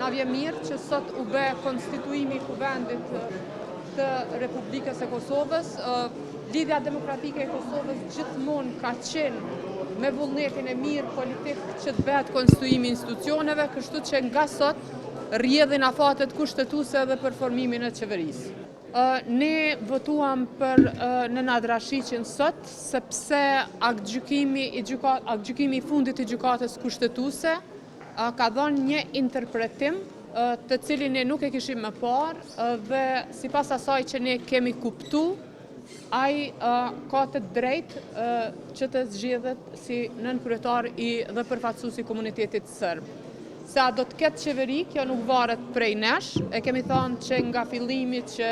Na vjen mirë që sot u bë konstituimi i kuvendit të Republikës e Kosovës. Lidhja demokratike e Kosovës gjithmonë ka qenë me vullnetin e mirë politik që të bëhet konstituimi i institucioneve, kështu që nga sot rrjedhin afatet kushtetuese dhe për formimin e qeverisë. Ne votuam për Nenad Rashiqin sot, sepse aktgjykimi i fundit i gjykatës kushtetuese ka dhënë një interpretim të cilin ne nuk e kishim më parë dhe sipas asaj që ne kemi kuptuar, ai ka të drejtë që të zgjedhet si nënkryetar dhe përfaqësues i komunitetit serb. Se a do të ketë qeveri, kjo nuk varet prej nesh, e kemi thënë që nga fillimi që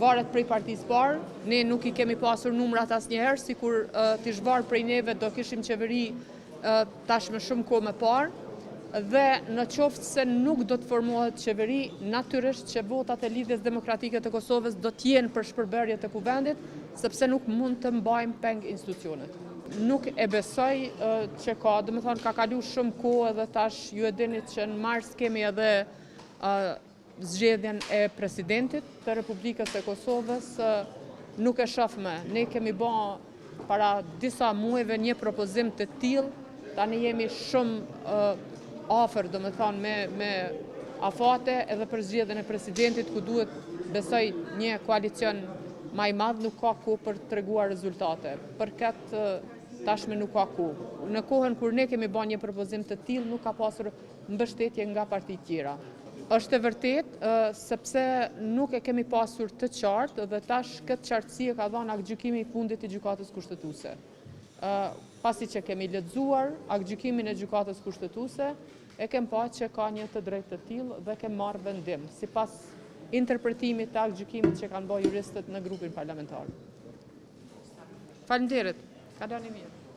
varet prej partisë parë, ne nuk i kemi pasur numrat asnjëherë, sikur t'i zhvarë prej neve do kishim qeveri tashmë shumë kohë më parë, dhe në qoftë se nuk do të formohet qeveri, natyrisht që votat e Lidhjes Demokratike të Kosovës do t'jenë për shpërberje të kuvendit, sepse nuk mund të mbajmë peng institucionet. Nuk e besoj që ka, ka kalu shumë kohë dhe tash ju e dini që në mars kemi edhe zgjedhjen e presidentit të Republikës e Kosovës, nuk e shoh më. Ne kemi bërë para disa muajve një propozim të tillë, tani jemi shumë afër, me afate edhe për zgjedhjen e presidentit, ku duhet besoj një koalicion më i madh, nuk ka kohë për të treguar rezultate. Për këtë tashme nuk ka kohë. Në kohën kur ne kemi bërë një propozim të tillë, nuk ka pasur mbështetje nga partitë tjera. Është e vërtetë sepse nuk e kemi pasur të qartë dhe tash këtë qartësi e ka dhënë aktgjykimi i fundit i gjykatës kushtetuese. Pasi që kemi lexuar aktgjykimin e gjykatës kushtetuese, e kem pa që ka një të drejtë të tillë dhe kem marrë vendim sipas interpretimit të aktgjykimit që kanë bërë juristët në grupin parlamentar. Faleminderit. Kaloni mirë.